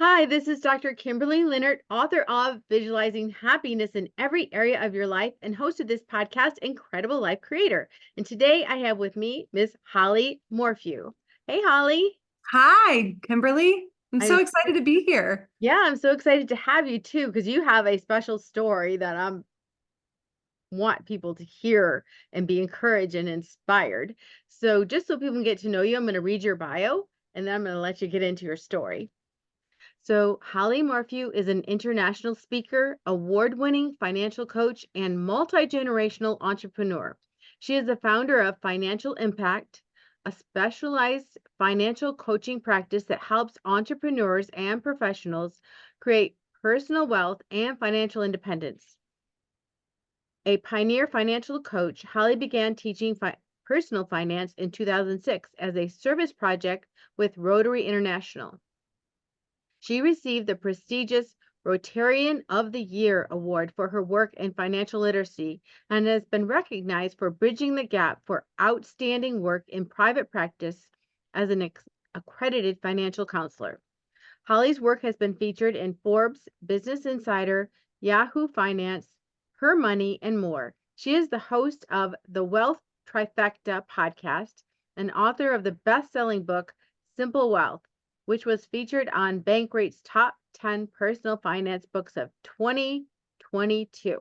Hi, this is Dr. Kimberley Linert, author of Visualizing Happiness in Every Area of Your Life and host of this podcast, Incredible Life Creator. And today I have with me Miss Holly Morphew. Hey, Holly. Hi, Kimberly. I'm so I'm excited to be here. yeah, I'm so excited to have you too because you have a special story that I want people to hear and be encouraged and inspired. So, just so people can get to know you, I'm going to read your bio and then I'm going to let you get into your story. So, Holly Morphew is an international speaker, award winning financial coach, and multi generational entrepreneur. She is the founder of Financial Impact, a specialized financial coaching practice that helps entrepreneurs and professionals create personal wealth and financial independence. A pioneer financial coach, Holly began teaching personal finance in 2006 as a service project with Rotary International. She received the prestigious Rotarian of the Year award for her work in financial literacy and has been recognized for bridging the gap for outstanding work in private practice as an accredited financial counselor. Holly's work has been featured in Forbes, Business Insider, Yahoo Finance, Her Money, and more. She is the host of the Wealth Trifecta podcast and author of the best-selling book Simple Wealth, which was featured on Bankrate's top 10 personal finance books of 2022.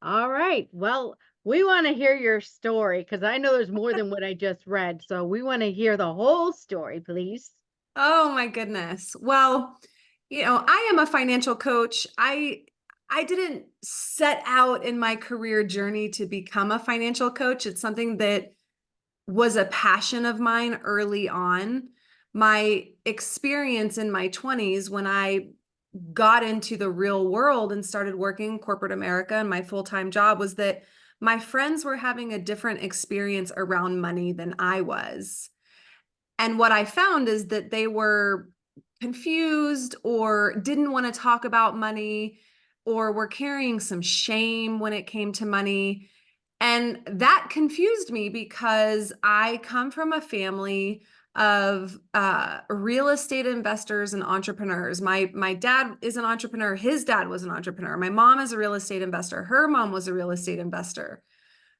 All right. Well, we want to hear your story because I know there's more than what I just read. So we want to hear the whole story, please. Oh my goodness. Well, I am a financial coach. I didn't set out in my career journey to become a financial coach. It's something that was a passion of mine early on. My experience in my 20s when I got into the real world and started working in corporate America, and my full-time job was that my friends were having a different experience around money than I was. And what I found is that they were confused or didn't want to talk about money or were carrying some shame when it came to money. And that confused me because I come from a family of real estate investors and entrepreneurs. My dad is an entrepreneur. His dad was an entrepreneur. My mom is a real estate investor. Her mom was a real estate investor.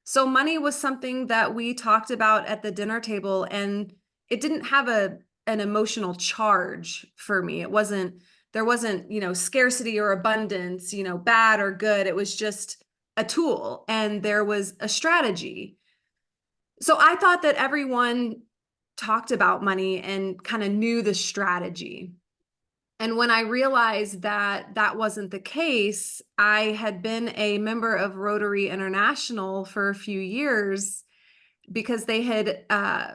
So money was something that we talked about at the dinner table, and it didn't have an emotional charge for me. There wasn't, scarcity or abundance, bad or good. It was just a tool and there was a strategy. So I thought that everyone talked about money and kind of knew the strategy. And when I realized that that wasn't the case, I had been a member of Rotary International for a few years because they had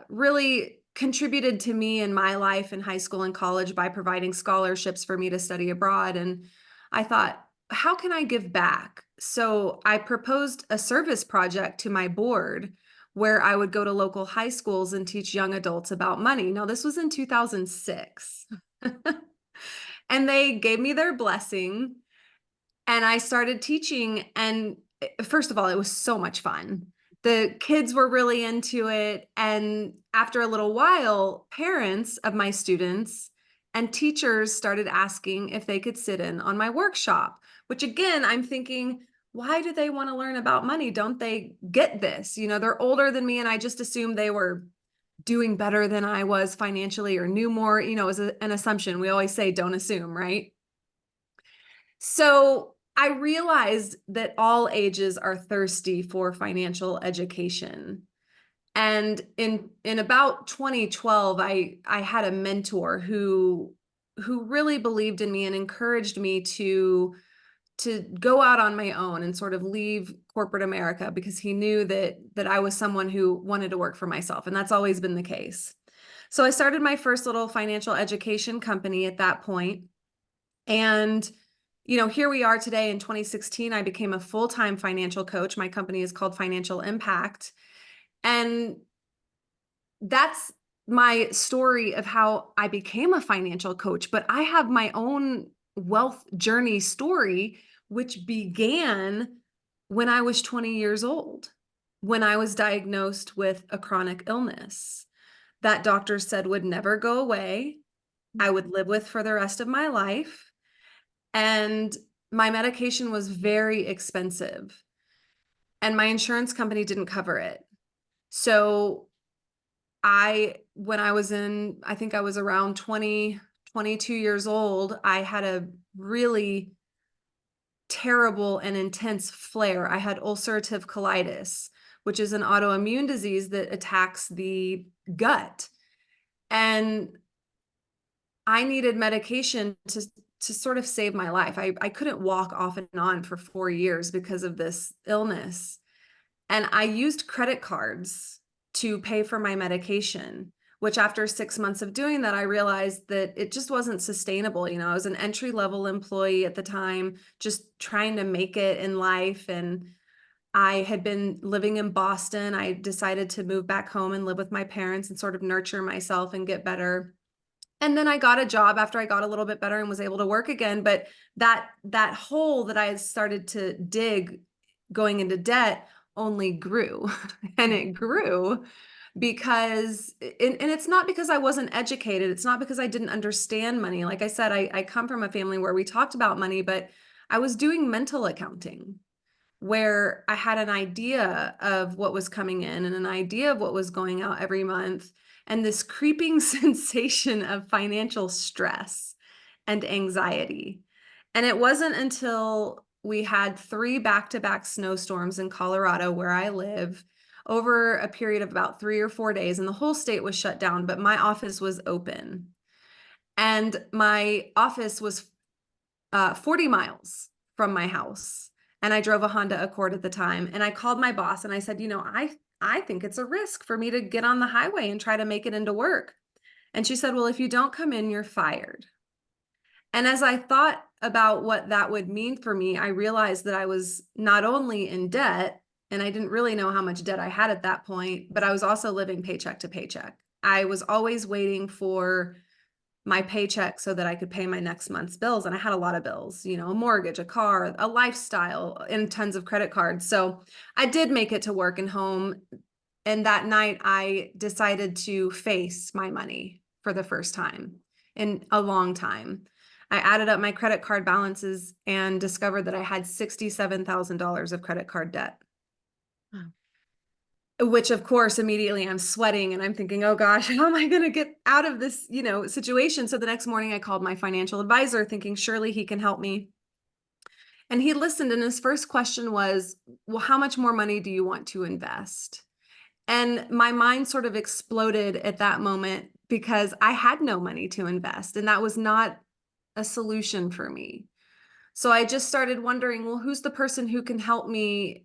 really contributed to me in my life in high school and college by providing scholarships for me to study abroad. And I thought, how can I give back? So I proposed a service project to my board where I would go to local high schools and teach young adults about money. Now, this was in 2006. And they gave me their blessing and I started teaching. And first of all, it was so much fun. The kids were really into it. And after a little while, parents of my students and teachers started asking if they could sit in on my workshop, which again, I'm thinking, why do they want to learn about money? Don't they get this? They're older than me, and I just assumed they were doing better than I was financially or knew more, is an assumption. We always say, don't assume, right? So I realized that all ages are thirsty for financial education. And in about 2012, I had a mentor who really believed in me and encouraged me to go out on my own and sort of leave corporate America because he knew that I was someone who wanted to work for myself, and that's always been the case. So I started my first little financial education company at that point. And here we are today in 2016. I became a full-time financial coach. My company is called Financial Impact. And that's my story of how I became a financial coach. But I have my own wealth journey story, which began when I was 20 years old, when I was diagnosed with a chronic illness that doctors said would never go away. I would live with for the rest of my life. And my medication was very expensive, and my insurance company didn't cover it. So when I was I think I was around 20, 22 years old, I had a really terrible and intense flare. I had ulcerative colitis, which is an autoimmune disease that attacks the gut. And I needed medication to sort of save my life. I couldn't walk off and on for 4 years because of this illness. And I used credit cards to pay for my medication, which after 6 months of doing that, I realized that it just wasn't sustainable. You know, I was an entry-level employee at the time, just trying to make it in life. And I had been living in Boston. I decided to move back home and live with my parents and sort of nurture myself and get better. And then I got a job after I got a little bit better and was able to work again. But that hole that I had started to dig going into debt only grew. And it grew because and it's not because I wasn't educated. It's not because I didn't understand money. Like I said, I come from a family where we talked about money, but I was doing mental accounting where I had an idea of what was coming in and an idea of what was going out every month, and this creeping sensation of financial stress and anxiety. And it wasn't until we had 3 back-to-back snowstorms in Colorado, where I live, over a period of about 3 or 4 days, and the whole state was shut down, but my office was open. And my office was 40 miles from my house. And I drove a Honda Accord at the time. And I called my boss and I said, I think it's a risk for me to get on the highway and try to make it into work. And she said, well, if you don't come in, you're fired. And as I thought about what that would mean for me, I realized that I was not only in debt, and I didn't really know how much debt I had at that point, but I was also living paycheck to paycheck. I was always waiting for my paycheck so that I could pay my next month's bills. And I had a lot of bills, a mortgage, a car, a lifestyle, and tons of credit cards. So I did make it to work and home. And that night I decided to face my money for the first time in a long time. I added up my credit card balances and discovered that I had $67,000 of credit card debt. Wow. Which of course, immediately I'm sweating and I'm thinking, oh gosh, how am I going to get out of this, situation? So the next morning I called my financial advisor thinking surely he can help me. And he listened, and his first question was, well, how much more money do you want to invest? And my mind sort of exploded at that moment because I had no money to invest, and that was not a solution for me. So I just started wondering, well, who's the person who can help me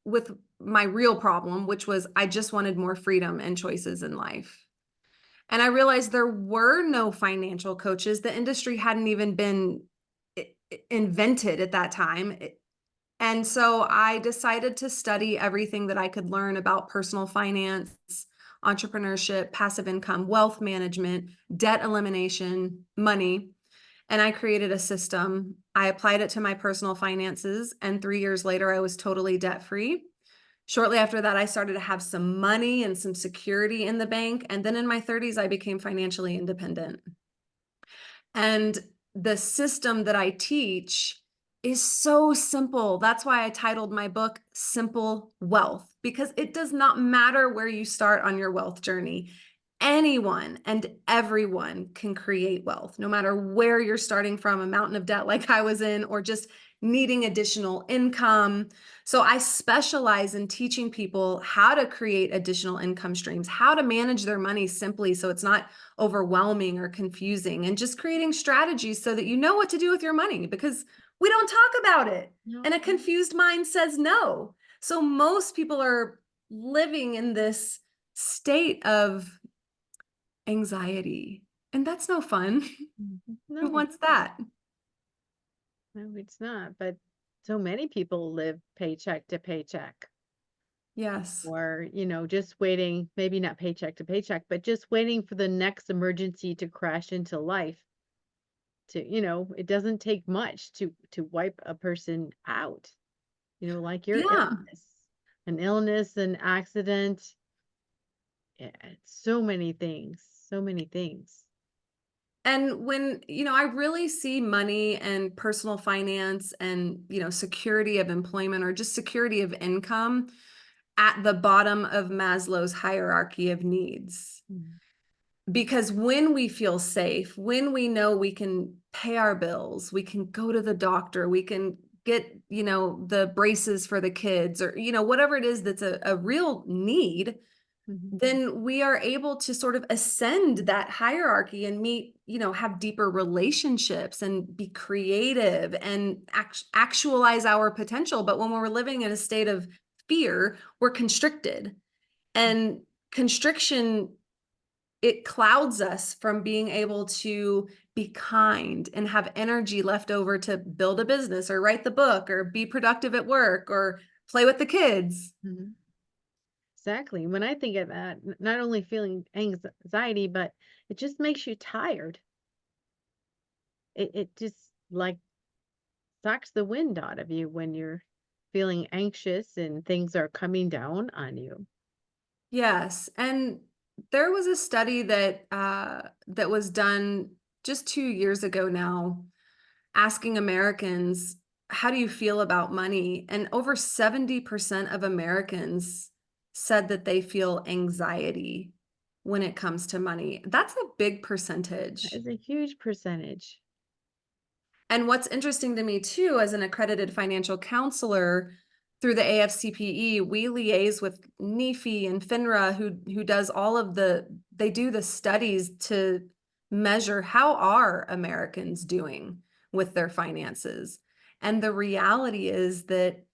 with my real problem, which was I just wanted more freedom and choices in life. And I realized there were no financial coaches. The industry hadn't even been invented at that time. And so I decided to study everything that I could learn about personal finance, entrepreneurship, passive income, wealth management, debt elimination, money. And I created a system. I applied it to my personal finances, and 3 years later, I was totally debt free. Shortly after that, I started to have some money and some security in the bank. And then in my 30s, I became financially independent. And the system that I teach is so simple. That's why I titled my book Simple Wealth, because it does not matter where you start on your wealth journey. Anyone and everyone can create wealth, no matter where you're starting from, a mountain of debt like I was in, or just needing additional income. So I specialize in teaching people how to create additional income streams, how to manage their money simply so it's not overwhelming or confusing, and just creating strategies so that you know what to do with your money, because we don't talk about it. No. And a confused mind says no. So most people are living in this state of anxiety, and that's no fun. Who No, wants that? no, it's not. But so many people live paycheck to paycheck, Yes. or, just waiting, maybe not paycheck to paycheck, but just waiting for the next emergency to crash into life. It doesn't take much to wipe a person out, like your Yeah. illness, an accident. Yeah, so many things, so many things. And when, I really see money and personal finance and, security of employment or just security of income at the bottom of Maslow's hierarchy of needs. Mhm. Because when we feel safe, when we know we can pay our bills, we can go to the doctor, we can get, the braces for the kids or, whatever it is that's a real need, Mhm. then we are able to sort of ascend that hierarchy and meet, have deeper relationships and be creative and actualize our potential. But when we're living in a state of fear, we're constricted. And constriction, it clouds us from being able to be kind and have energy left over to build a business or write the book or be productive at work or play with the kids. Mhm. Exactly. When I think of that, not only feeling anxiety, but it just makes you tired. It just like sucks the wind out of you when you're feeling anxious and things are coming down on you. Yes, and there was a study that that was done just 2 years ago now, asking Americans, "How do you feel about money?" And over 70% of Americans said that they feel anxiety when it comes to money. That's a big That percentage. is a huge percentage. And what's interesting to me too, as an accredited financial counselor through the AFCPE, we liaise with NEFI and FINRA, who does all of they do the studies to measure how are Americans doing with their finances. And the reality is that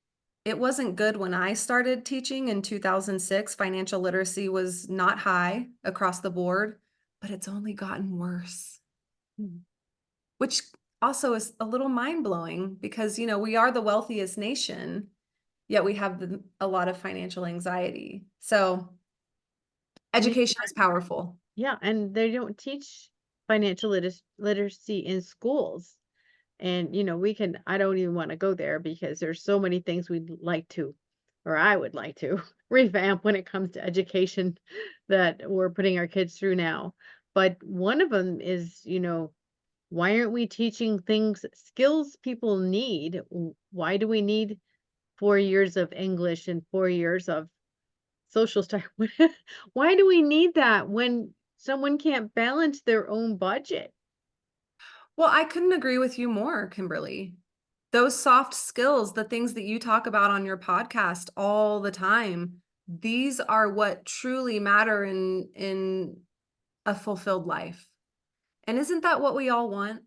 it wasn't good when I started teaching in 2006. Financial literacy was not high across the board, but it's only gotten worse, Mhm. which also is a little mind-blowing because, we are the wealthiest nation, yet we have a lot of financial anxiety. So And it's education is powerful. yeah, and they don't teach financial literacy in schools. And we can I don't even want to go there because there's so many things we'd like to or I would like to revamp when it comes to education that we're putting our kids through now. But one of them is, why aren't we teaching things skills people need? Why do we need 4 years of English and 4 years of social study? Why do we need that when someone can't balance their own budget? Well, I couldn't agree with you more, Kimberly. Those soft skills, the things that you talk about on your podcast all the time, these are what truly matter in a fulfilled life. And isn't that what we all want?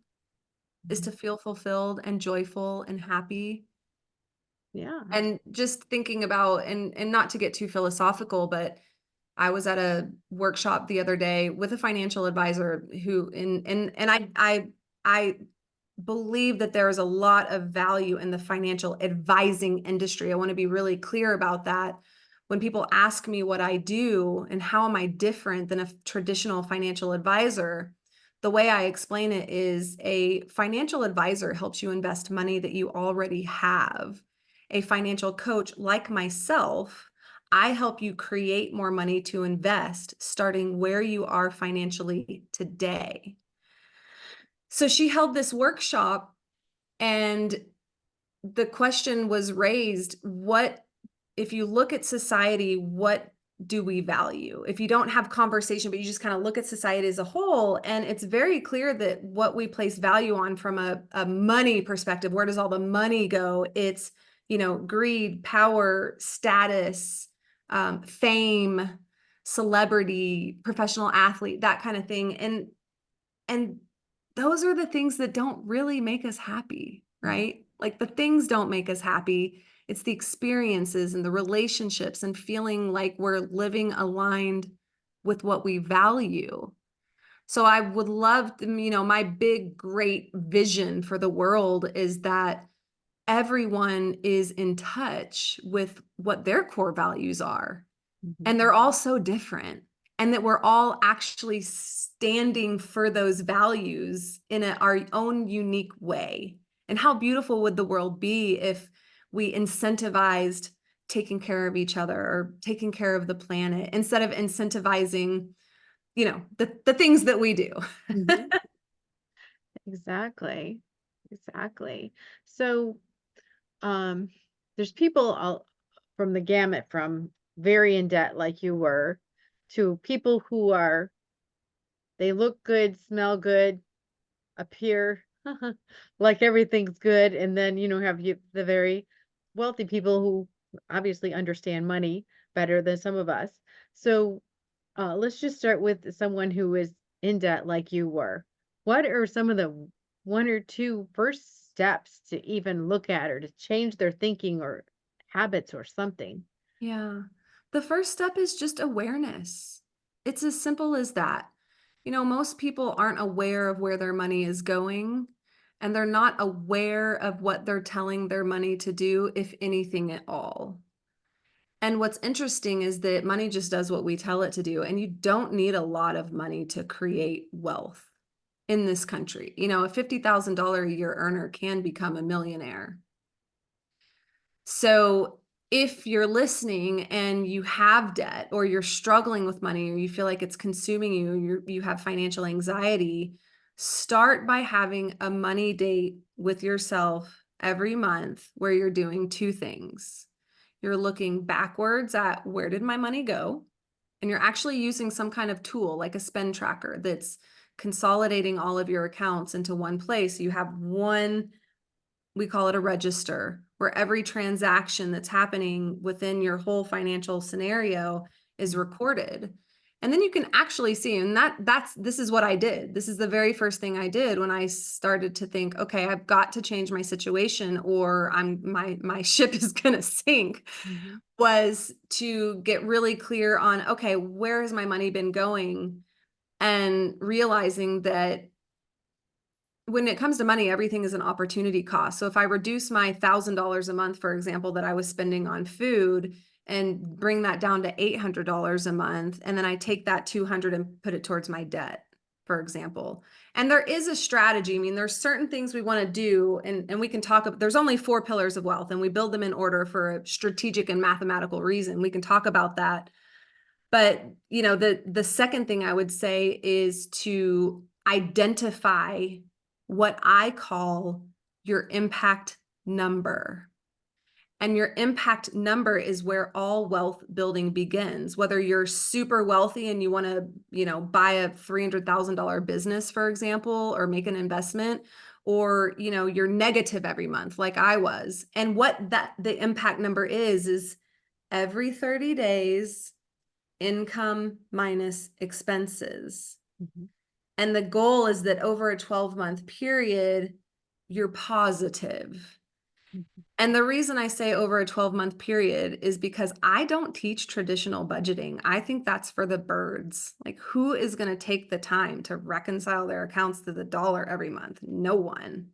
Is Mhm. to feel fulfilled and joyful and happy. Yeah, And just thinking about, and not to get too philosophical, but I was at a workshop the other day with a financial advisor who and I believe that there is a lot of value in the financial advising industry. I want to be really clear about that. When people ask me what I do and how am I different than a traditional financial advisor, the way I explain it is a financial advisor helps you invest money that you already have. A financial coach like myself, I help you create more money to invest starting where you are financially today. So she held this workshop and the question was raised, what if you look at society, what do we value? If you don't have conversation, but you just kind of look at society as a whole, and it's very clear that what we place value on from a money perspective, where does all the money go? It's, greed, power, status, fame, celebrity, professional athlete, that kind of thing. And those are the things that don't really make us happy, mhm, right? Like the things don't make us happy. It's the experiences and the relationships and feeling like we're living aligned with what we value. So I would love to, my big, great vision for the world is that everyone is in touch with what their core values are. mhm, And they're all so different. And that we're all actually standing for those values in our own unique way. And how beautiful would the world be if we incentivized taking care of each other or taking care of the planet instead of incentivizing, the things that we do. mhm. Exactly. Exactly. So, um, there's people all from the gamut from very in debt like you were to people who are they look good, smell good, appear like everything's good, and then have the very wealthy people who obviously understand money better than some of us. So let's just start with someone who is in debt like you were. What are some of the one or two first steps to even look at or to change their thinking or habits or something? Yeah. The first step is just awareness. It's as simple as that. Most people aren't aware of where their money is going, and they're not aware of what they're telling their money to do, if anything at all. And what's interesting is that money just does what we tell it to do, and you don't need a lot of money to create wealth in this country. A $50,000 a year earner can become a millionaire. So if you're listening and you have debt or you're struggling with money or you feel like it's consuming you, you have financial anxiety, start by having a money date with yourself every month where you're doing two things. You're looking backwards at where did my money go? And you're actually using some kind of tool like a spend tracker that's consolidating all of your accounts into one place. You have one, we call it a register, where every transaction that's happening within your whole financial scenario is Mhm. recorded. And then you can actually see, and this is what I did. This is the very first thing I did when I started to think, okay, I've got to change my situation or my ship is gonna sink, Mhm. was to get really clear on, okay, where has my money been going? And realizing that when it comes to money, everything is an opportunity cost. So if I reduce my $1,000 a month, for example, that I was spending on food and bring that down to $800 a month, and then I take that 200 and put it towards my debt, for example. And there is a strategy. I mean, there's certain things we want to do, and we can talk about, there's only 4 pillars of wealth, and we build them in order for a strategic and mathematical reason. We can talk about that. But, the second thing I would say is to identify what I call your impact number. And your impact number is where all wealth building begins. Whether you're super wealthy and you want to, buy a $300,000 business, for example, or make an investment, or, you're negative every month like I was. And what the impact number is every 30 days income minus expenses. Mhm. And the goal is that over a 12-month period, you're positive. Mhm. And the reason I say over a 12-month period is because I don't teach traditional budgeting. I think that's for the birds. Like, who is going to take the time to reconcile their accounts to the dollar every month? No one.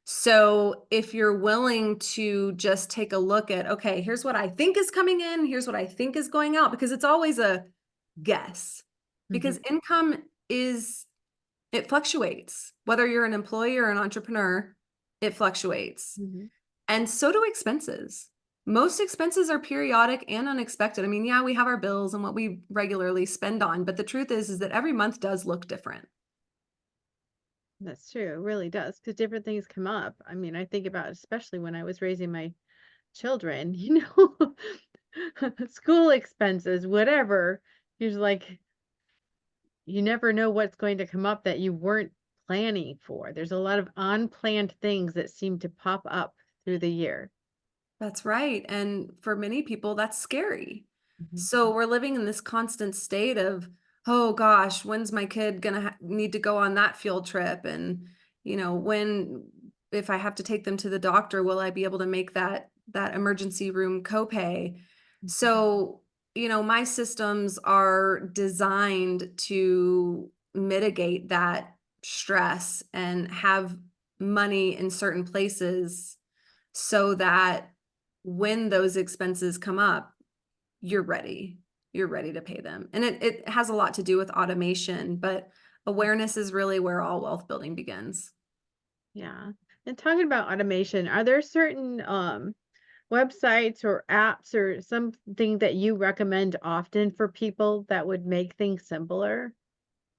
So if you're willing to just take a look at, okay, here's what I think is coming in, here's what I think is going out, because it's always a guess. Because Mhm. income it fluctuates. Whether you're an employee or an entrepreneur, it fluctuates. Mhm. And so do expenses. Most expenses are periodic and unexpected. I mean, yeah, we have our bills and what we regularly spend on, but the truth is that every month does look different. That's true. It really does because different things come up. I mean, I think about especially when I was raising my children, school expenses, whatever. You're just like, you never know what's going to come up that you weren't planning for. There's a lot of unplanned things that seem to pop up through the year. That's right. And for many people, that's scary. Mhm. So we're living in this constant state of, oh gosh, when's my kid gonna need to go on that field trip? And when, if I have to take them to the doctor, will I be able to make that emergency room copay? Mhm. So, my systems are designed to mitigate that stress and have money in certain places so that when those expenses come up, you're ready. You're ready to pay them. And it has a lot to do with automation, but awareness is really where all wealth building begins. Yeah. And talking about automation, are there certain websites or apps or something that you recommend often for people that would make things simpler?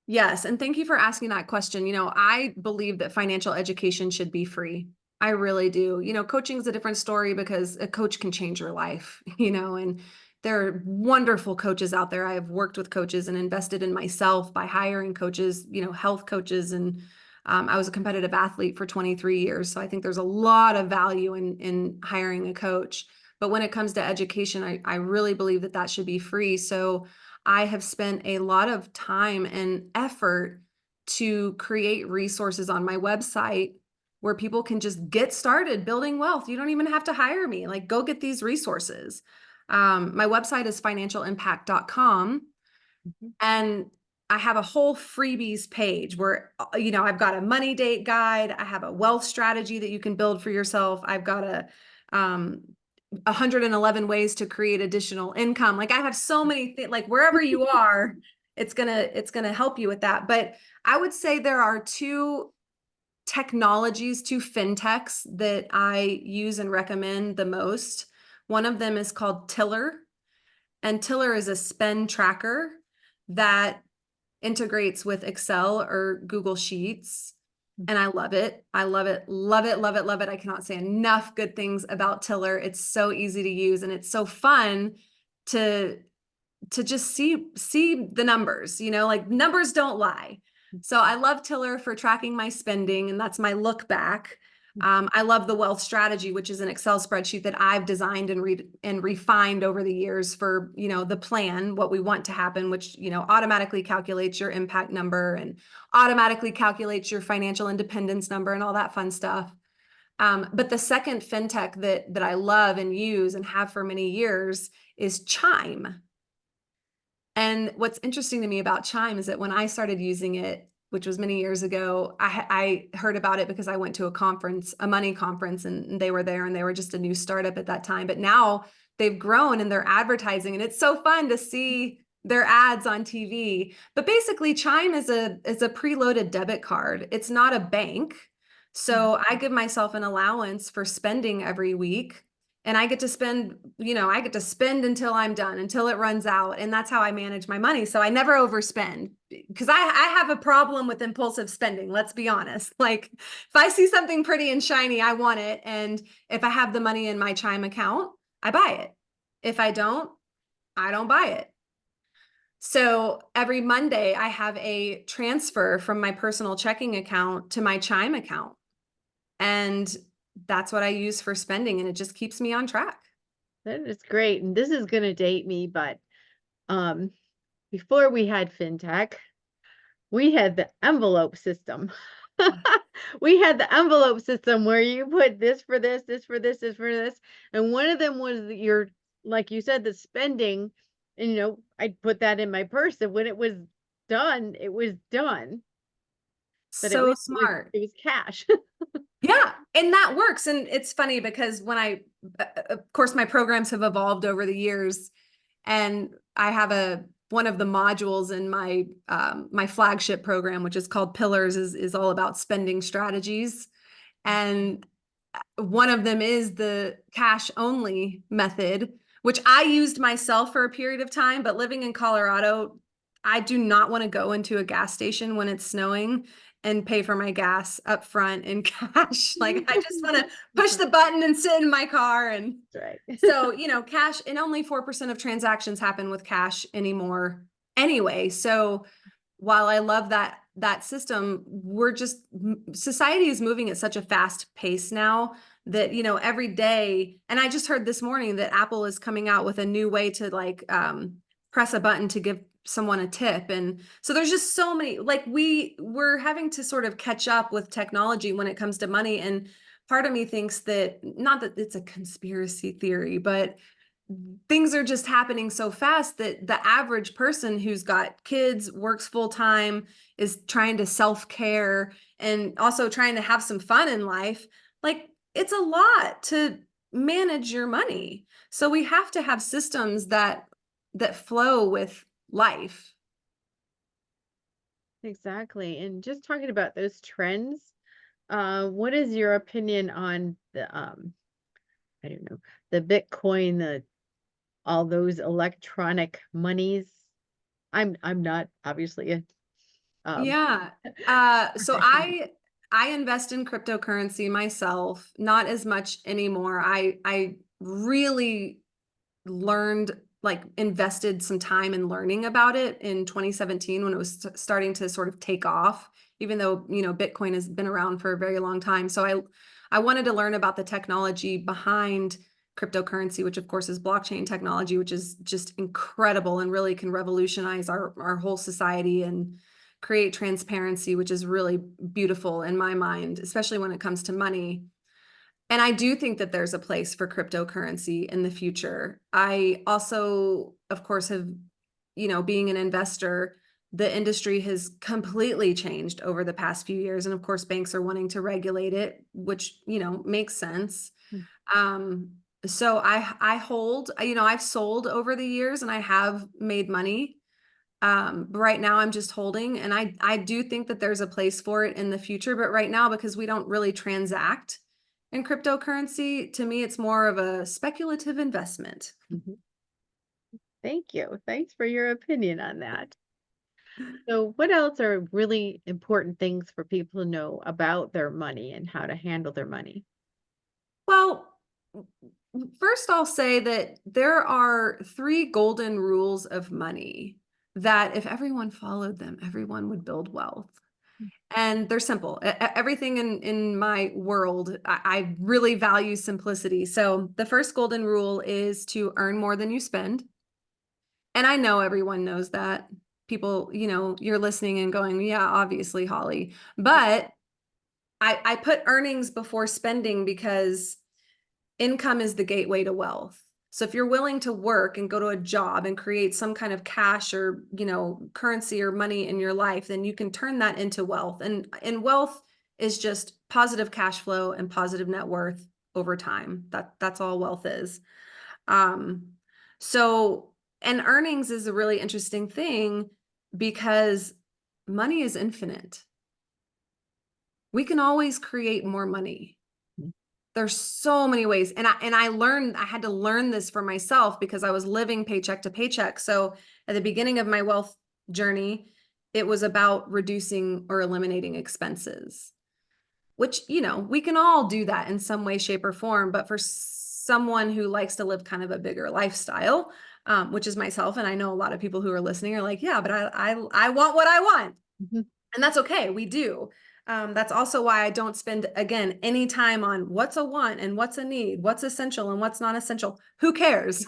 Yes, and thank you for asking that question. I believe that financial education should be free. I really do. Coaching is a different story because a coach can change your life, and there are wonderful coaches out there. I have worked with coaches and invested in myself by hiring coaches, health coaches, and I was a competitive athlete for 23 years. So I think there's a lot of value in hiring a coach. But when it comes to education, I really believe that that should be free. So I have spent a lot of time and effort to create resources on my website where people can just get started building wealth. You don't even have to hire me. Like, go get these resources. My website is financialimpact.com. Mhm. And I have a whole freebies page where, I've got a money date guide. I have a wealth strategy that you can build for yourself. I've got um, 111 ways to create additional income. Like, I have so many things, like wherever you are, it's gonna help you with that. But I would say there are two technologies, two fintechs that I use and recommend the most. One of them is called Tiller, and Tiller is a spend tracker that integrates with Excel or Google Sheets. And I love it. I love it, love it, love it, love it. I cannot say enough good things about Tiller. It's so easy to use and it's so fun to just see the numbers, like numbers don't lie. So I love Tiller for tracking my spending, and that's my look back. I love the wealth strategy, which is an Excel spreadsheet that I've designed and refined over the years for, the plan, what we want to happen, which, automatically calculates your impact number and automatically calculates your financial independence number and all that fun stuff. But the second fintech that I love and use and have for many years is Chime. And what's interesting to me about Chime is that when I started using it, which was many years ago, I heard about it because I went to a conference, a money conference, and they were there and they were just a new startup at that time. But now they've grown and they're advertising, and it's so fun to see their ads on TV. But basically, Chime is a preloaded debit card. It's not a bank. So I give myself an allowance for spending every week, and I get to spend, until I'm done, until it runs out. And that's how I manage my money. So I never overspend because I have a problem with impulsive spending. Let's be honest. Like, if I see something pretty and shiny, I want it. And if I have the money in my Chime account, I buy it. If I don't buy it. So every Monday, I have a transfer from my personal checking account to my Chime account. And that's what I use for spending. And it just keeps me on track. That is great. And this is gonna date me, but um before we had fintech, we had the envelope system. We had the envelope system where you put this for this, this for this, this for this. And one of them was your, like you said, the spending. And I'd put that in my purse. And when it was done, it was done. But at So least smart. it was cash. Yeah, and that works. And it's funny because of course, my programs have evolved over the years, and I have one of the modules in my flagship program, which is called Pillars, is all about spending strategies, and one of them is the cash only method, which I used myself for a period of time. But living in Colorado, I do not want to go into a gas station when it's snowing and pay for my gas up front in cash. Like, I just want to push the button and sit in my car. And That's right. so, cash, and only 4% of transactions happen with cash anymore anyway. So while I love that system, society is moving at such a fast pace now that, every day, and I just heard this morning that Apple is coming out with a new way to, like, press a button to give someone a tip. And so there's just so many, like, we're having to sort of catch up with technology when it comes to money. And part of me thinks that, not that it's a conspiracy theory, but things are just happening so fast that the average person who's got kids, works full time, is trying to self-care and also trying to have some fun in life. Like, it's a lot to manage your money. So we have to have systems that flow with life. Exactly. And just talking about those trends, what is your opinion on the I don't know, the Bitcoin, the all those electronic monies? I'm not obviously Yeah. So professionally. I invest in cryptocurrency myself, not as much anymore. I really learned, like, invested some time in learning about it in 2017 when it was starting to sort of take off, even though, Bitcoin has been around for a very long time. So I wanted to learn about the technology behind cryptocurrency, which of course is blockchain technology, which is just incredible and really can revolutionize our whole society and create transparency, which is really beautiful in my mind, especially when it comes to money. And I do think that there's a place for cryptocurrency in the future. I also, of course, have, being an investor, the industry has completely changed over the past few years. And of course, banks are wanting to regulate it, which, makes sense. Mm. Um, so I hold, I've sold over the years and I have made money. But right now I'm just holding, and I do think that there's a place for it in the future. But right now, because we don't really transact in cryptocurrency, to me, it's more of a speculative investment. Mhm. Thank you. Thanks for your opinion on that. So, what else are really important things for people to know about their money and how to handle their money? Well, first, I'll say that there are three golden rules of money that if everyone followed them, everyone would build wealth. And they're simple. Everything in my world, I really value simplicity. So the first golden rule is to earn more than you spend. And I know everyone knows that. People, you're listening and going, yeah, obviously, Holly. But I put earnings before spending because income is the gateway to wealth. So if you're willing to work and go to a job and create some kind of cash or, currency or money in your life, then you can turn that into wealth. And wealth is just positive cash flow and positive net worth over time. That's all wealth is. Um, so, and earnings is a really interesting thing because money is infinite. We can always create more money. Mhm. There's so many ways. I had to learn this for myself because I was living paycheck to paycheck. So at the beginning of my wealth journey, it was about reducing or eliminating expenses, which, we can all do that in some way, shape, or form. But for someone who likes to live kind of a bigger lifestyle, which is myself, and I know a lot of people who are listening are like, yeah, but I want what I want. Mhm. And that's okay. We do. That's also why I don't spend, again, any time on what's a want and what's a need, what's essential and what's not essential. Who cares?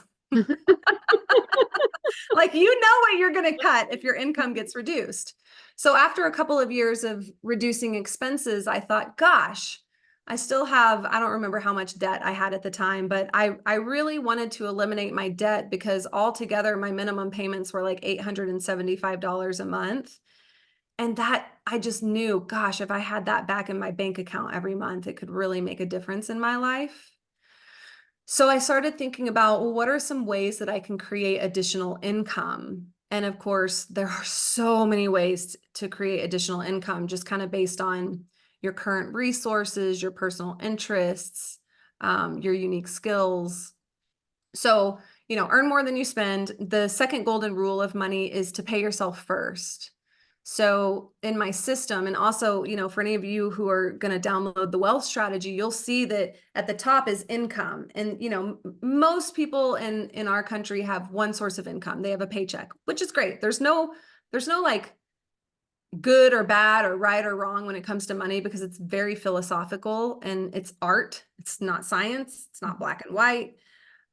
Like, what you're going to cut if your income gets reduced. So after a couple of years of reducing expenses, I thought, gosh, I still have, I don't remember how much debt I had at the time, but I really wanted to eliminate my debt because altogether my minimum payments were like $875 a month. And that I just knew, gosh, if I had that back in my bank account every month, it could really make a difference in my life. So I started thinking about, well, what are some ways that I can create additional income? And of course, there are so many ways to create additional income, just kind of based on your current resources, your personal interests, your unique skills. So, earn more than you spend. The second golden rule of money is to pay yourself first. So in my system, and also, for any of you who are going to download the wealth strategy, you'll see that at the top is income. And, most people in our country have one source of income. They have a paycheck, which is great. There's no like good or bad or right or wrong when it comes to money because it's very philosophical and it's art. It's not science. It's not black and white.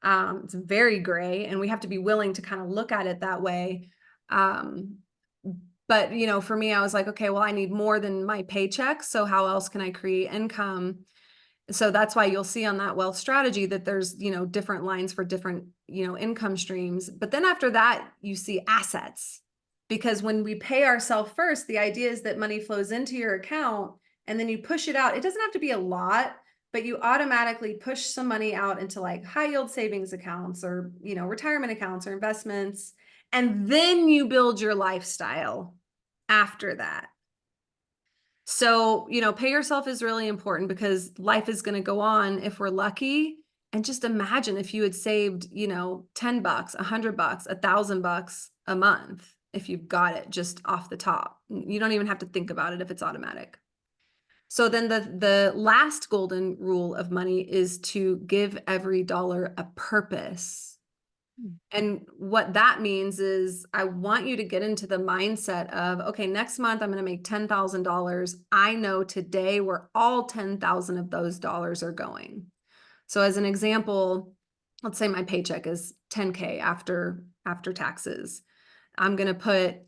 It's very gray, and we have to be willing to kind of look at it that way. Um, but for me, I was like, okay, well, I need more than my paycheck. So how else can I create income? So that's why you'll see on that wealth strategy that there's, different lines for different, income streams. But then after that, you see assets. Because when we pay ourselves first, the idea is that money flows into your account and then you push it out. It doesn't have to be a lot, but you automatically push some money out into like high yield savings accounts or, retirement accounts or investments. And then you build your lifestyle after that. So, pay yourself is really important because life is going to go on if we're lucky. And just imagine if you had saved, $10, $100, $1,000 a month. if you've got it just off the top. You don't even have to think about it if it's automatic. So then the last golden rule of money is to give every dollar a purpose. Mm. And what that means is I want you to get into the mindset of, okay, next month I'm going to make $10,000. I know today where all 10,000 of those dollars are going. So as an example, let's say my paycheck is 10K after taxes. I'm going to put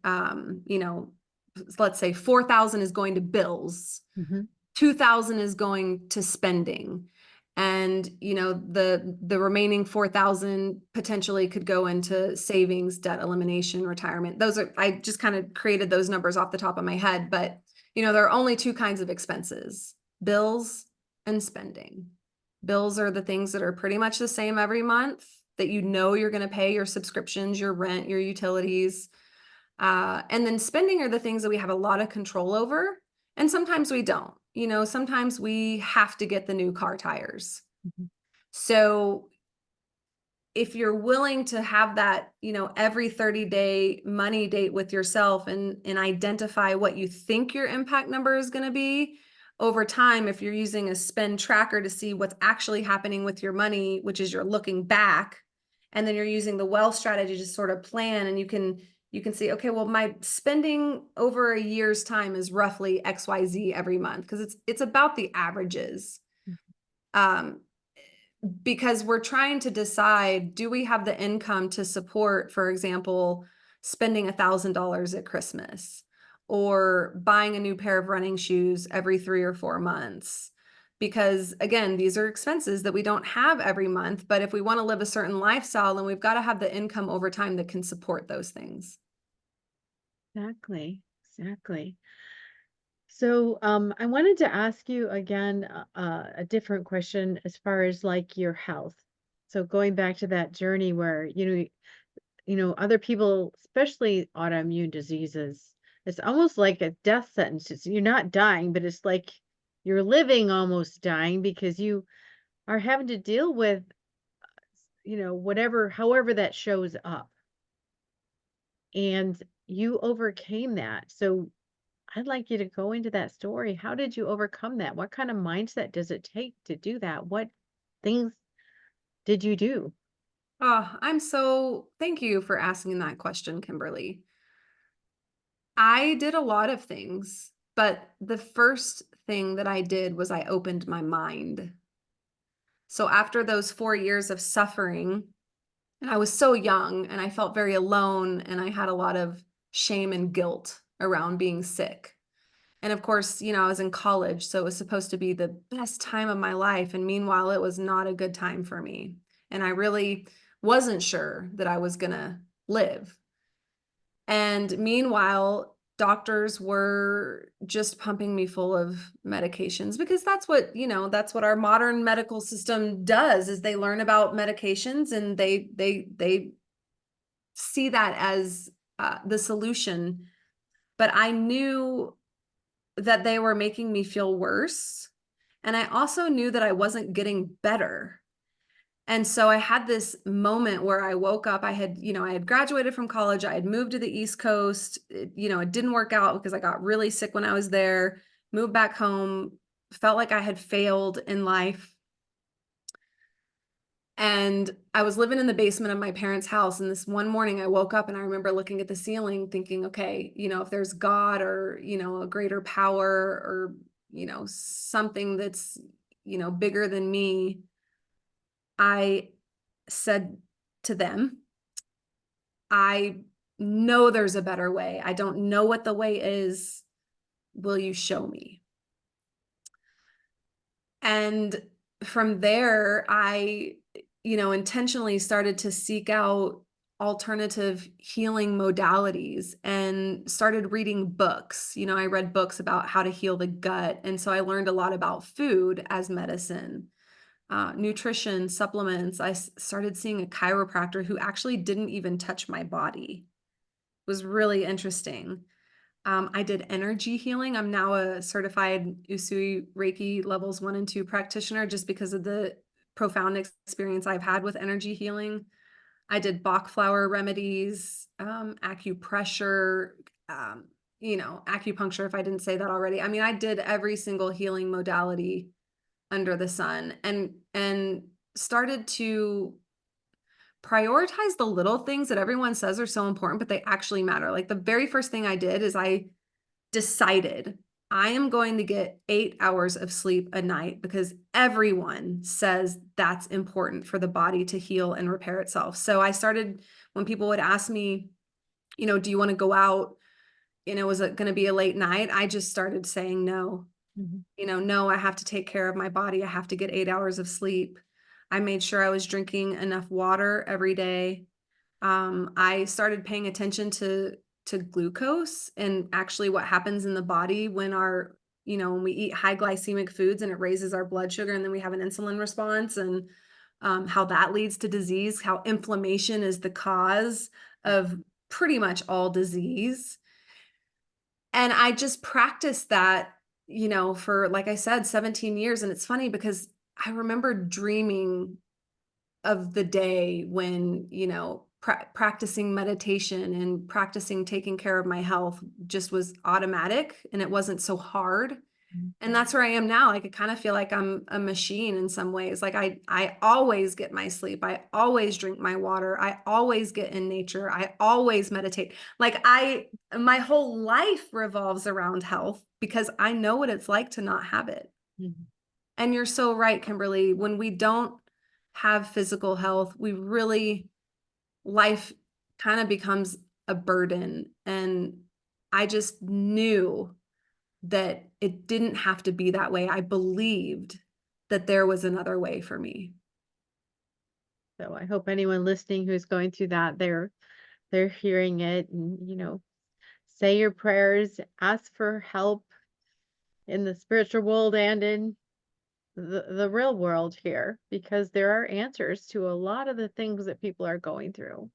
let's say 4,000 is going to bills. Mhm. 2,000 is going to spending, and the remaining 4,000 potentially could go into savings, debt elimination, retirement. Those are, I just kind of created those numbers off the top of my head, but there are only two kinds of expenses: bills and spending. Bills are the things that are pretty much the same every month, that you're going to pay: your subscriptions, your rent, your utilities. And then spending are the things that we have a lot of control over. And sometimes we don't. Sometimes we have to get the new car tires. Mhm. So if you're willing to have that, every 30-day money date with yourself, and identify what you think your impact number is going to be over time, if you're using a spend tracker to see what's actually happening with your money, which is you're looking back, and then you're using the wealth strategy to sort of plan, and you can see, okay, well, my spending over a year's time is roughly XYZ every month, because it's about the averages. Um, because we're trying to decide, do we have the income to support, for example, spending $1,000 at Christmas, or buying a new pair of running shoes every 3 or 4 months? Because again, these are expenses that we don't have every month, but if we want to live a certain lifestyle, then we've got to have the income over time that can support those things. Exactly. Exactly. So, I wanted to ask you again a different question as far as like your health. So going back to that journey where, other people, especially autoimmune diseases, it's almost like a death sentence. You're not dying, but it's like you're living almost dying because you are having to deal with, however that shows up. And you overcame that. So I'd like you to go into that story. How did you overcome that? What kind of mindset does it take to do that? What things did you do? Thank you for asking that question, Kimberly. I did a lot of things, but the first thing that I did was I opened my mind. So after those 4 years of suffering, and I was so young and I felt very alone, and I had a lot of shame and guilt around being sick. And of course, I was in college, so it was supposed to be the best time of my life. And meanwhile, it was not a good time for me. And I really wasn't sure that I was going to live. And meanwhile, doctors were just pumping me full of medications, because that's what our modern medical system does, is they learn about medications, and they see that as the solution. But I knew that they were making me feel worse. And I also knew that I wasn't getting better. And so I had this moment where I woke up. I had graduated from college. I had moved to the East Coast. It didn't work out because I got really sick when I was there, moved back home, felt like I had failed in life. And I was living in the basement of my parents' house. And this one morning I woke up and I remember looking at the ceiling thinking, okay, if there's God, or, a greater power, or, something that's, bigger than me, I said to them, I know there's a better way. I don't know what the way is. Will you show me? And from there, I, intentionally started to seek out alternative healing modalities and started reading books. I read books about how to heal the gut. And so I learned a lot about food as medicine, nutrition, supplements. I started seeing a chiropractor who actually didn't even touch my body. It was really interesting. I did energy healing. I'm now a certified Usui Reiki levels 1 and 2 practitioner, just because of the profound experience I've had with energy healing. I did Bach flower remedies, acupressure, acupuncture, if I didn't say that already. I mean, I did every single healing modality under the sun, and started to prioritize the little things that everyone says are so important, but they actually matter. Like the very first thing I did is I decided I am going to get 8 hours of sleep a night because everyone says that's important for the body to heal and repair itself. So I started, when people would ask me, do you want to go out? Was it going to be a late night? I just started saying no. Mhm. No, I have to take care of my body. I have to get 8 hours of sleep. I made sure I was drinking enough water every day. I started paying attention to glucose and actually what happens in the body when when we eat high glycemic foods and it raises our blood sugar and then we have an insulin response, and how that leads to disease, how inflammation is the cause of pretty much all disease. And I just practiced that, for, like I said, 17 years. And it's funny because I remember dreaming of the day when, practicing meditation and practicing taking care of my health just was automatic and it wasn't so hard. Mhm. And that's where I am now. Like I kind of feel like I'm a machine in some ways. Like I always get my sleep. I always drink my water. I always get in nature. I always meditate. Like my whole life revolves around health because I know what it's like to not have it. Mhm. And you're so right, Kimberly. When we don't have physical health, life kind of becomes a burden. And I just knew that it didn't have to be that way. I believed that there was another way for me. So I hope anyone listening who's going through that, they're hearing it and, say your prayers, ask for help in the spiritual world and in the real world here, because there are answers to a lot of the things that people are going through.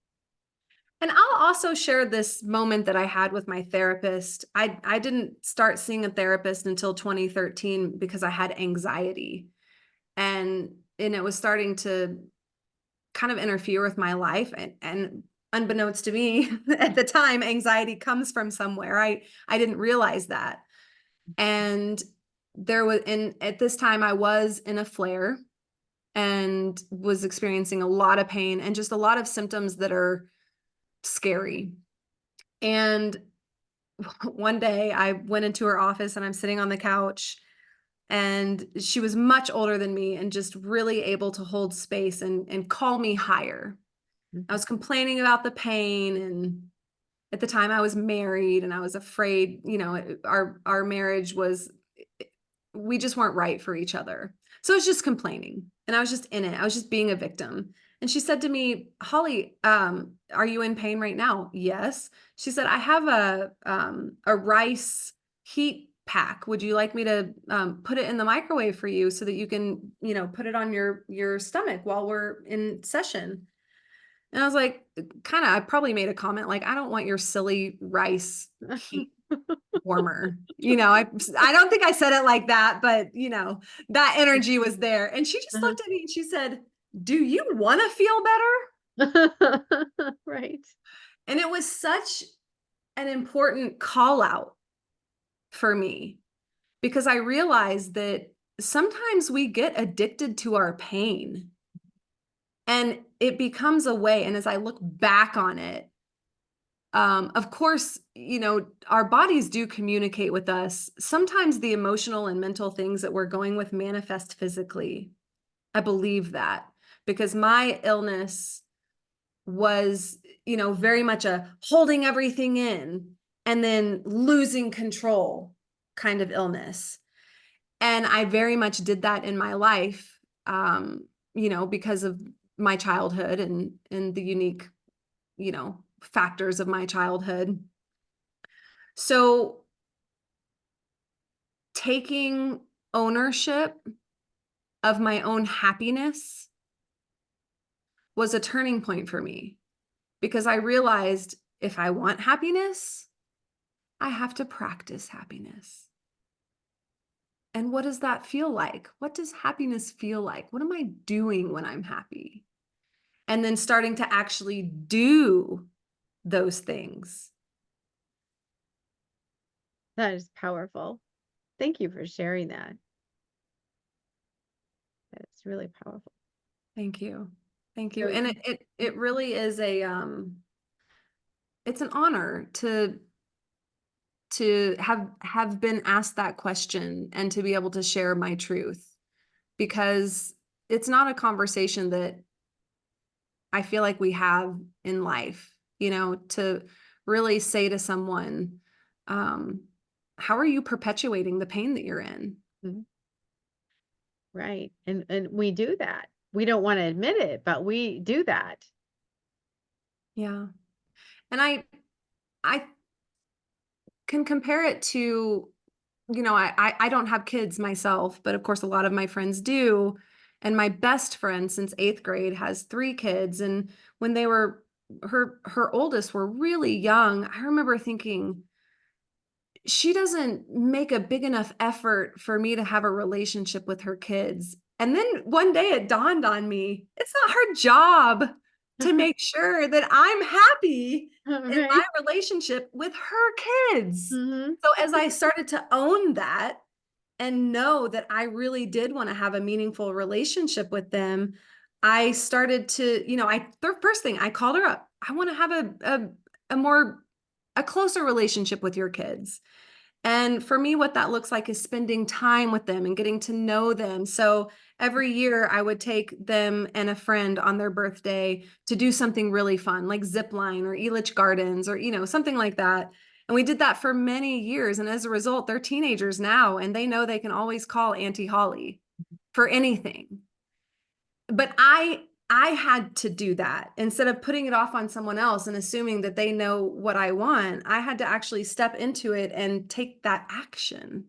And I'll also share this moment that I had with my therapist. I didn't start seeing a therapist until 2013 because I had anxiety. And it was starting to kind of interfere with my life, and unbeknownst to me at the time, anxiety comes from somewhere. I didn't realize that. And at this time I was in a flare and was experiencing a lot of pain and just a lot of symptoms that are scary. And one day I went into her office and I'm sitting on the couch, and she was much older than me and just really able to hold space and call me higher. I Mhm. was complaining about the pain, and at the time I was married and I was afraid, our marriage was, we just weren't right for each other. So I was just complaining and I was just in it. I was just being a victim. And she said to me, Holly, are you in pain right now? Yes. She said, I have a rice heat pack. Would you like me to put it in the microwave for you so that you can, put it on your stomach while we're in session? And I was like, I probably made a comment like, I don't want your silly rice heat warmer. I don't think I said it like that, but that energy was there. And she just Uh-huh. looked at me and she said, do you want to feel better? Right. And it was such an important call out for me because I realized that sometimes we get addicted to our pain and it becomes a way. And as I look back on it, of course, our bodies do communicate with us. Sometimes the emotional and mental things that we're going with manifest physically. I believe that because my illness was, very much a holding everything in and then losing control kind of illness. And I very much did that in my life, because of my childhood and the unique, factors of my childhood. So taking ownership of my own happiness was a turning point for me because I realized if I want happiness, I have to practice happiness. And what does that feel like? What does happiness feel like? What am I doing when I'm happy? and then starting to actually do those things. That is powerful. Thank you for sharing that. That's really powerful. Thank you. Thank you. So, And it really is it's an honor to have been asked that question and to be able to share my truth, because it's not a conversation that I feel like we have in life, to really say to someone, um, how are you perpetuating the pain that you're in? mhm, right. And we do that. We don't want to admit it, but we do that. Yeah. And I can compare it to, I don't have kids myself, but of course a lot of my friends do. And my best friend since 8th grade has 3 kids. And when they were her oldest were really young, I remember thinking, she doesn't make a big enough effort for me to have a relationship with her kids. And then one day it dawned on me, it's not her job to make sure that I'm happy in my Right. relationship with her kids. Hmm. So as I started to own that and know that I really did want to have a meaningful relationship with them, I started to, the first thing I called her up, I want to have a closer relationship with your kids. And for me, what that looks like is spending time with them and getting to know them. So every year I would take them and a friend on their birthday to do something really fun, like zip line or Elitch Gardens or, something like that. And we did that for many years. And as a result, they're teenagers now and they know they can always call Auntie Holly for anything. But I had to do that instead of putting it off on someone else and assuming that they know what I want. I had to actually step into it and take that action.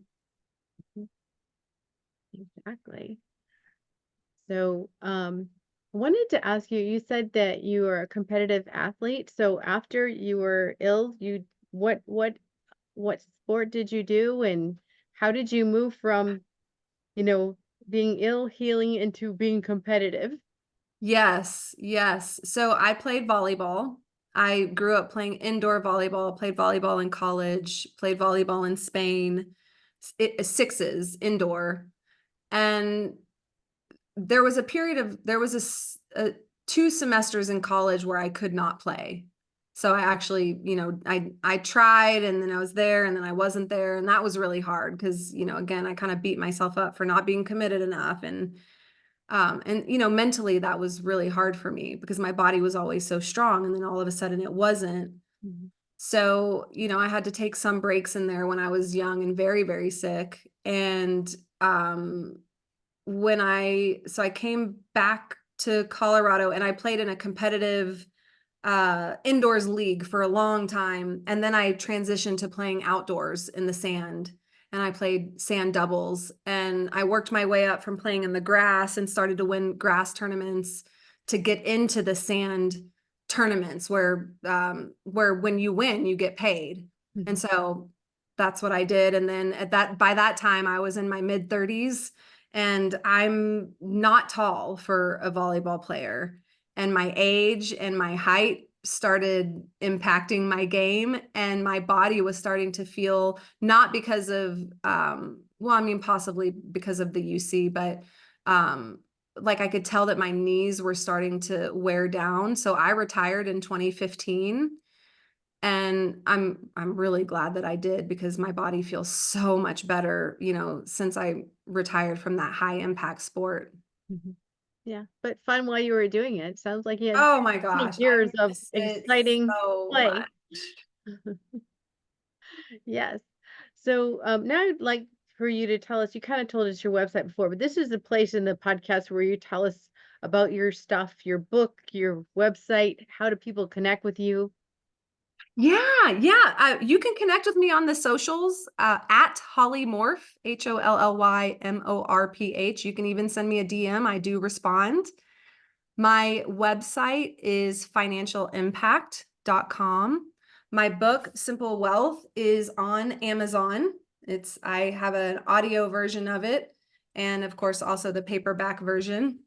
Exactly. So, I wanted to ask you, you said that you were a competitive athlete. So after you were ill, what sport did you do and how did you move from, you know, being ill, healing into being competitive? Yes, yes. So I played volleyball. I grew up playing indoor volleyball, played volleyball in college, played volleyball in Spain, sixes indoor. And there was a 2 semesters in college where I could not play. So I actually, I tried and then I was there and then I wasn't there. And that was really hard because, again, I kind of beat myself up for not being committed enough. And mentally that was really hard for me because my body was always so strong. And then all of a sudden it wasn't. Mhm. So, I had to take some breaks in there when I was young and very, very sick. And, so I came back to Colorado and I played in a competitive indoors league for a long time. And then I transitioned to playing outdoors in the sand. And I played sand doubles. And I worked my way up from playing in the grass and started to win grass tournaments to get into the sand tournaments where when you win, you get paid. And Mhm. so that's what I did. And then by that time, I was in my mid-30s and I'm not tall for a volleyball player. And my age and my height started impacting my game, and my body was starting to feel, not because of well, I mean possibly because of the UC, but like I could tell that my knees were starting to wear down. So I retired in 2015. And I'm really glad that I did because my body feels so much better, since I retired from that high impact sport. Mhm. Yeah, but fun while you were doing it. Sounds like you had Oh my many gosh, I years of miss it exciting so play. much. Yes. So, now I'd like for you to tell us, you kind of told us your website before, but this is the place in the podcast where you tell us about your stuff, your book, your website. How do people connect with you? Yeah, yeah. You can connect with me on the socials at Holly Morph, HOLLYMORPH. You can even send me a DM. I do respond. My website is financialimpact.com. My book, Simple Wealth, is on Amazon. I have an audio version of it, and of course, also the paperback version.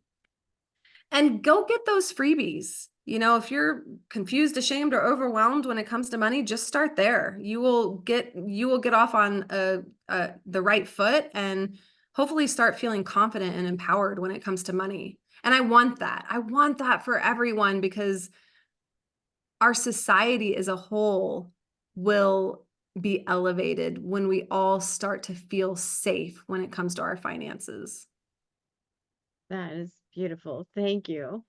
And go get those freebies. You know, if you're confused, ashamed, or overwhelmed when it comes to money, just start there. You will get off on the right foot and hopefully start feeling confident and empowered when it comes to money. And I want that. I want that for everyone because our society as a whole will be elevated when we all start to feel safe when it comes to our finances. That is beautiful. Thank you.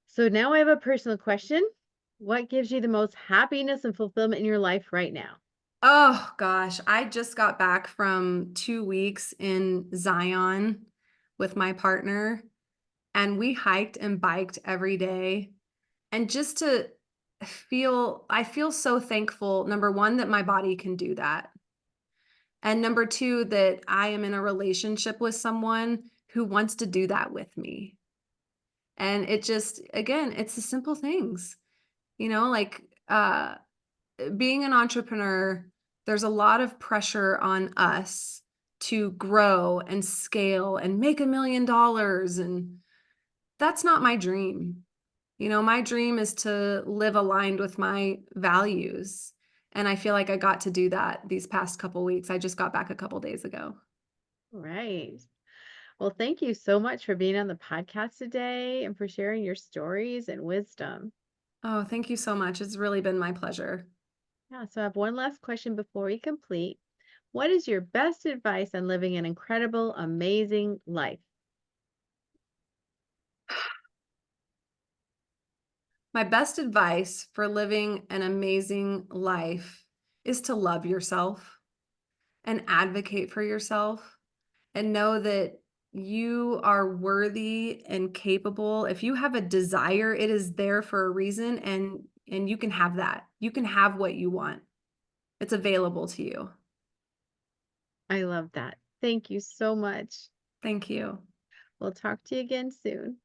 So now I have a personal question. What gives you the most happiness and fulfillment in your life right now? Oh gosh, I just got back from 2 weeks in Zion with my partner, and we hiked and biked every day. And just to I feel so thankful, number 1, that my body can do that. And number 2, that I am in a relationship with someone who wants to do that with me. And it just, again, it's the simple things, like, being an entrepreneur, there's a lot of pressure on us to grow and scale and make $1 million. And that's not my dream. My dream is to live aligned with my values. And I feel like I got to do that these past couple weeks. I just got back a couple days ago. Right. Well, thank you so much for being on the podcast today and for sharing your stories and wisdom. Oh, thank you so much. It's really been my pleasure. Yeah, so I have one last question before we complete. What is your best advice on living an incredible, amazing life? My best advice for living an amazing life is to love yourself and advocate for yourself and know that you are worthy and capable. If you have a desire, it is there for a reason, and you can have that. You can have what you want. It's available to you. I love that. Thank you so much. Thank you. We'll talk to you again soon.